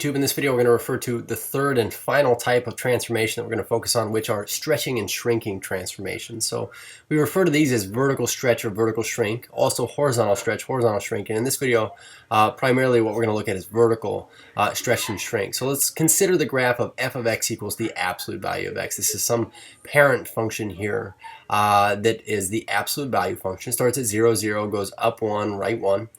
In this video, we're going to refer to the third and final type of transformation that we're going to focus on, which are stretching and shrinking transformations. So we refer to these as vertical stretch or vertical shrink, also horizontal stretch, horizontal shrink. And in this video, primarily what we're going to look at is vertical stretch and shrink. So let's consider the graph of f of x equals the absolute value of x. This is some parent function here that is the absolute value function. It starts at 0, 0, goes up 1, right 1.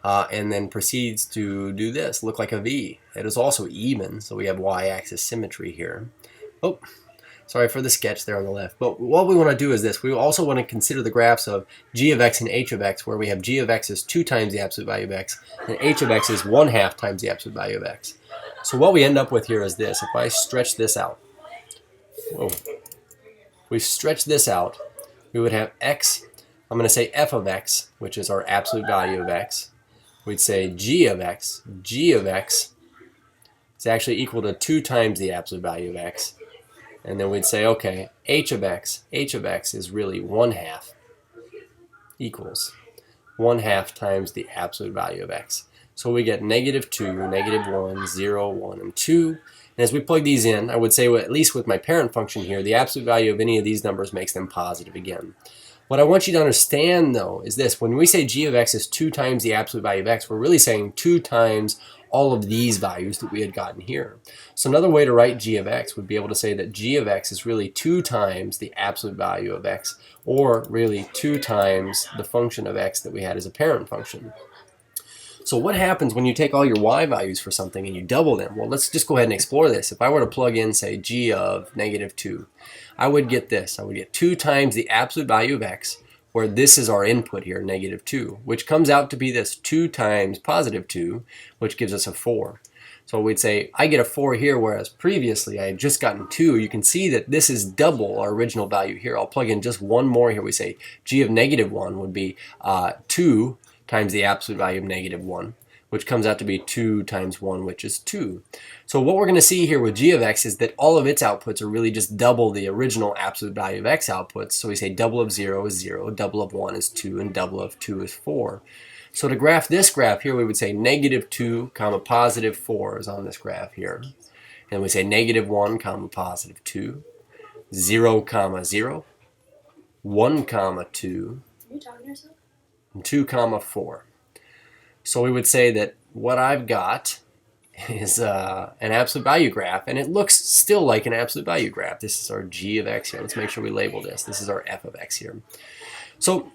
And then proceeds to do this, look like a V. It is also even, so we have y-axis symmetry here. Oh, sorry for the sketch there on the left. But what we want to do is this. We also want to consider the graphs of g of x and h of x, where we have g of x is 2 times the absolute value of x, and h of x is 1/2 times the absolute value of x. So what we end up with here is this. If I stretch this out, we stretch this out, we would have x, I'm going to say f of x, which is our absolute value of x. We'd say g of x is actually equal to 2 times the absolute value of x. And then we'd say, okay, h of x is really 1/2 equals 1/2 times the absolute value of x. So we get -2, -1, 0, 1, and 2. And as we plug these in, I would say, well, at least with my parent function here, the absolute value of any of these numbers makes them positive again. What I want you to understand, though, is this. When we say g of x is 2 times the absolute value of x, we're really saying 2 times all of these values that we had gotten here. So another way to write g of x would be able to say that g of x is really 2 times the absolute value of x, or really 2 times the function of x that we had as a parent function. So what happens when you take all your y values for something and you double them? Well, let's just go ahead and explore this. If I were to plug in, say, g of -2, I would get this. I would get 2 times the absolute value of x, where this is our input here, -2, which comes out to be this 2 times +2, which gives us a 4. So we'd say I get a 4 here, whereas previously I had just gotten 2. You can see that this is double our original value here. I'll plug in just one more here. We say g of -1 would be 2 times the absolute value of -1, which comes out to be 2 times 1, which is 2. So what we're going to see here with g of x is that all of its outputs are really just double the original absolute value of x outputs. So we say double of 0 is 0, double of 1 is 2, and double of 2 is 4. So to graph this graph here, we would say -2, +4 is on this graph here. And we say -1, +2, 0, 0, 1, 2, Are you talking to yourself? and 2, 4. So we would say that what I've got is an absolute value graph, and it looks still like an absolute value graph. This is our g of x here. Let's make sure we label this. This is our f of x here. So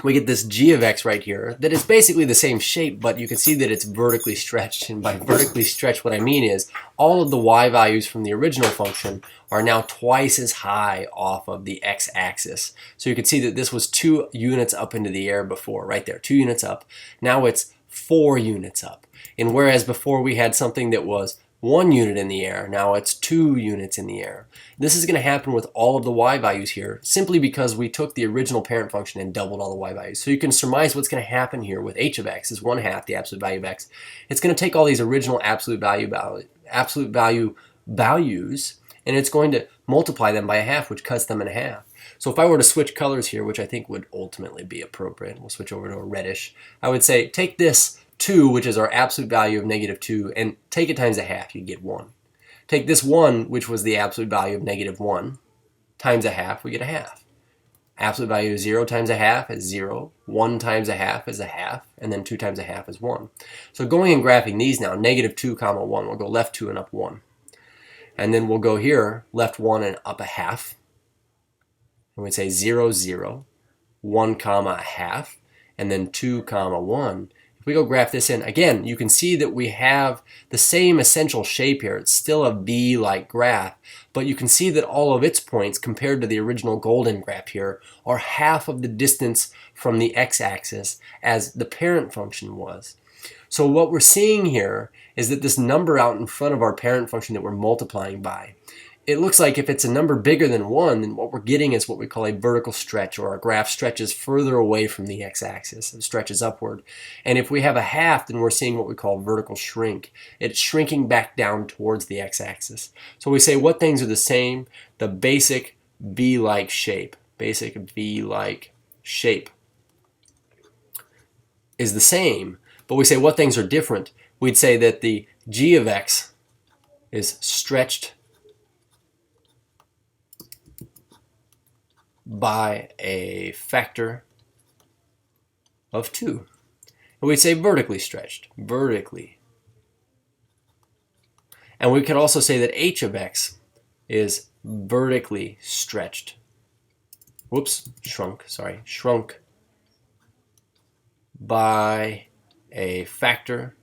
we get this g of x right here that is basically the same shape, but you can see that it's vertically stretched. And by vertically stretched, what I mean is all of the y values from the original function are now twice as high off of the x-axis. So you can see that this was 2 units up into the air before, right there, 2 units up. Now it's 4 units up. And whereas before we had something that was 1 unit in the air, now it's 2 units in the air. This is going to happen with all of the y values here, simply because we took the original parent function and doubled all the y values. So you can surmise what's going to happen here with h of x is 1/2 the absolute value of x. It's going to take all these original absolute value values, and it's going to multiply them by 1/2, which cuts them in half. So if I were to switch colors here, which I think would ultimately be appropriate, we'll switch over to a reddish, I would say take this 2, which is our absolute value of -2, and take it times 1/2, you get 1. Take this 1, which was the absolute value of -1, times 1/2, we get 1/2. Absolute value of 0 times 1/2 is 0, 1 times 1/2 is 1/2, and then 2 times 1/2 is 1. So going and graphing these now, -2, 1, we'll go left 2 and up 1. And then we'll go here, left 1 and up 1/2. And we'd say 0, 0, 1, 1/2, and then 2, 1. If we go graph this in, again, you can see that we have the same essential shape here. It's still a V-like graph, but you can see that all of its points compared to the original golden graph here are half of the distance from the x-axis as the parent function was. So what we're seeing here is that this number out in front of our parent function that we're multiplying by, it looks like if it's a number bigger than 1, then what we're getting is what we call a vertical stretch, or our graph stretches further away from the x-axis. It stretches upward. And if we have 1/2, then we're seeing what we call vertical shrink. It's shrinking back down towards the x-axis. So we say what things are the same? The basic V-like shape. Basic V-like shape is the same, but we say what things are different? We'd say that the g of x is stretched by a factor of 2. And we'd say vertically stretched, vertically. And we could also say that h of x is vertically stretched. Shrunk by a factor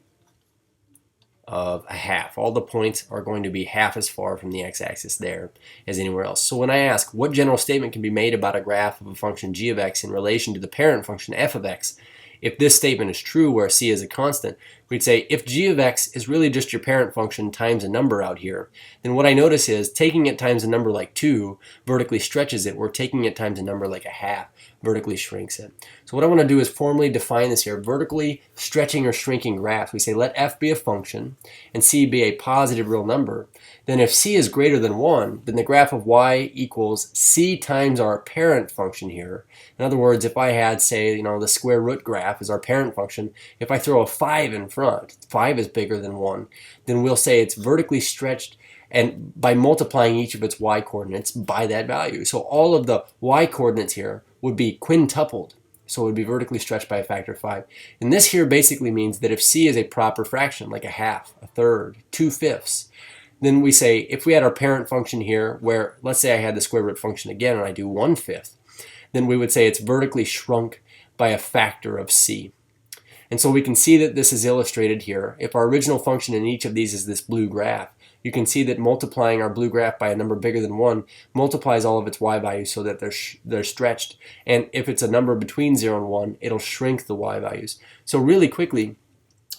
of a half. All the points are going to be half as far from the x-axis there as anywhere else. So when I ask what general statement can be made about a graph of a function g of x in relation to the parent function f of x, if this statement is true where c is a constant, we'd say if g of x is really just your parent function times a number out here, then what I notice is taking it times a number like 2 vertically stretches it, where taking it times a number like a half vertically shrinks it. So what I want to do is formally define this here. Vertically stretching or shrinking graphs, we say let f be a function and c be a positive real number. Then if c is greater than 1, then the graph of y equals c times our parent function here. In other words, if I had, say, the square root graph is our parent function, if I throw a 5 in front, 5 is bigger than 1, then we'll say it's vertically stretched and by multiplying each of its y coordinates by that value. So all of the y coordinates here would be quintupled. So it would be vertically stretched by a factor of 5. And this here basically means that if c is a proper fraction, like a half, a third, 2/5, then we say if we had our parent function here where, let's say I had the square root function again and I do 1/5, then we would say it's vertically shrunk by a factor of c. And so we can see that this is illustrated here. If our original function in each of these is this blue graph, you can see that multiplying our blue graph by a number bigger than 1 multiplies all of its y values so that they're stretched. And if it's a number between 0 and 1, it'll shrink the y values. So really quickly,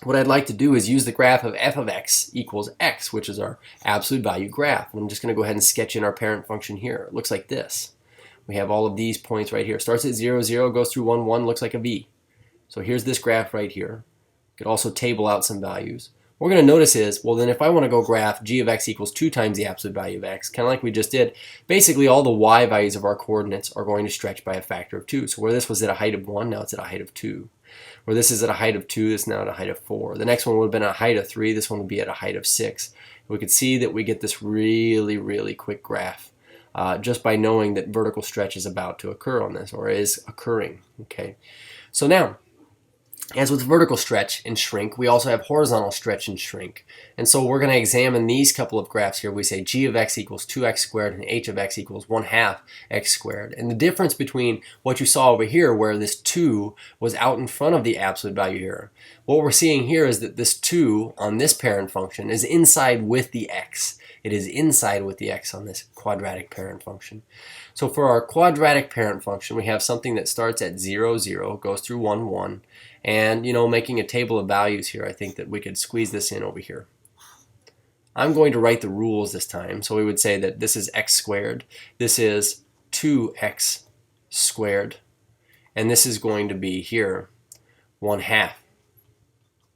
what I'd like to do is use the graph of f of x equals x, which is our absolute value graph. And I'm just going to go ahead and sketch in our parent function here. It looks like this. We have all of these points right here. Starts at 0, 0, goes through 1, 1, looks like a V. So here's this graph right here. You could also table out some values. What we're going to notice is, well, then if I want to go graph g of x equals 2 times the absolute value of x, kind of like we just did, basically all the y values of our coordinates are going to stretch by a factor of 2. So where this was at a height of 1, now it's at a height of 2. Where this is at a height of 2, it's now at a height of 4. The next one would have been a height of 3, this one would be at a height of 6. We could see that we get this really, really quick graph just by knowing that vertical stretch is about to occur on this, or is occurring. Okay, so now, as with vertical stretch and shrink, we also have horizontal stretch and shrink. And so we're going to examine these couple of graphs here. We say g of x equals 2x squared and h of x equals 1/2 x squared. And the difference between what you saw over here, where this 2 was out in front of the absolute value here, what we're seeing here is that this 2 on this parent function is inside with the x. It is inside with the x on this quadratic parent function. So for our quadratic parent function, we have something that starts at 0, 0, goes through 1, 1. And, making a table of values here, I think that we could squeeze this in over here. I'm going to write the rules this time. So we would say that this is x squared. This is 2x squared. And this is going to be here 1/2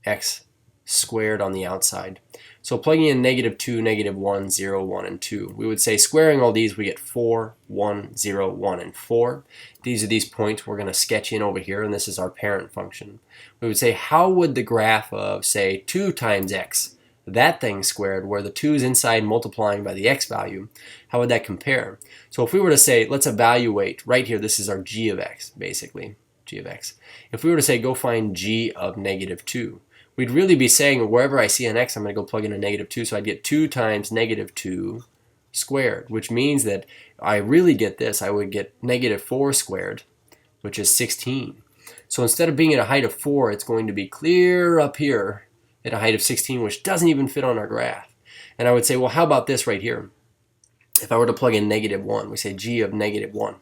x squared on the outside. So plugging in -2, -1, 0, 1, and 2, we would say squaring all these, we get 4, 1, 0, 1, and 4. These are these points we're going to sketch in over here, and this is our parent function. We would say, how would the graph of, say, 2 times x, that thing squared, where the 2 is inside multiplying by the x value, how would that compare? So if we were to say, let's evaluate, right here, this is our g of x, basically, g of x. If we were to say, go find g of -2, we'd really be saying wherever I see an x, I'm going to go plug in a -2, so I'd get 2 times -2 squared, which means that I really get this. I would get -4 squared, which is 16. So instead of being at a height of 4, it's going to be clear up here at a height of 16, which doesn't even fit on our graph. And I would say, well, how about this right here? If I were to plug in -1, we say g of -1.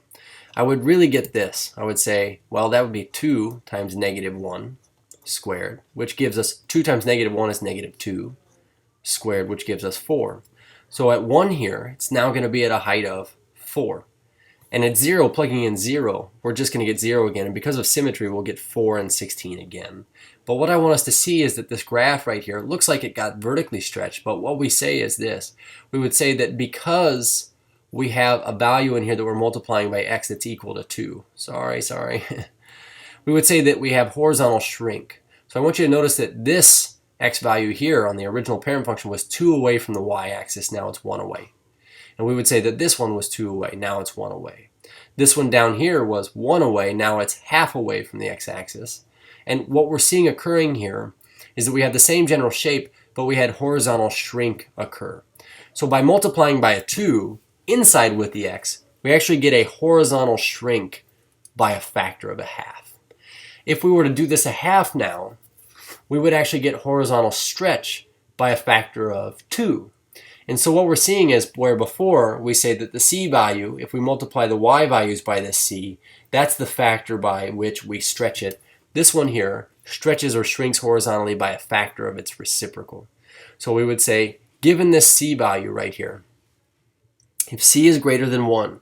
I would really get this. I would say, well, that would be 2 times -1 squared, which gives us 2 times -1 is -2 squared, which gives us 4. So at 1 here, it's now going to be at a height of 4. And at 0, plugging in 0, we're just going to get 0 again. And because of symmetry, we'll get 4 and 16 again. But what I want us to see is that this graph right here looks like it got vertically stretched. But what we say is this. We would say that because we have a value in here that we're multiplying by x that's equal to 2. Sorry. We would say that we have horizontal shrink. So I want you to notice that this x value here on the original parent function was 2 away from the y-axis, now it's 1 away. And we would say that this one was 2 away, now it's 1 away. This one down here was 1 away, now it's half away from the x-axis. And what we're seeing occurring here is that we have the same general shape, but we had horizontal shrink occur. So by multiplying by a 2 inside with the x, we actually get a horizontal shrink by a factor of a half. If we were to do this a half now, we would actually get horizontal stretch by a factor of 2. And so what we're seeing is where before we say that the c value, if we multiply the y values by this c, that's the factor by which we stretch it. This one here stretches or shrinks horizontally by a factor of its reciprocal. So we would say, given this c value right here, if c is greater than 1,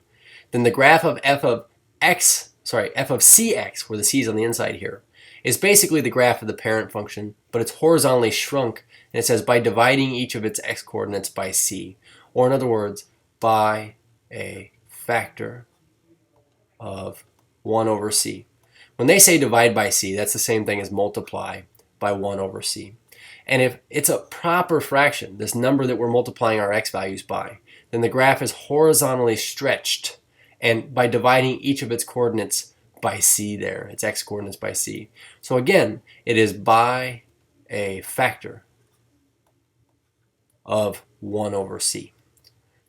then the graph of f of cx, where the c is on the inside here, is basically the graph of the parent function, but it's horizontally shrunk, and it says by dividing each of its x-coordinates by c, or in other words, by a factor of 1 over c. When they say divide by c, that's the same thing as multiply by 1 over c. And if it's a proper fraction, this number that we're multiplying our x values by, then the graph is horizontally stretched, and by dividing each of its coordinates by c there, its x coordinates by c. So again, it is by a factor of 1 over c.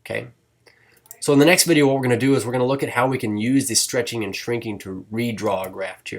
Okay? So in the next video, what we're going to do is we're going to look at how we can use this stretching and shrinking to redraw a graph here.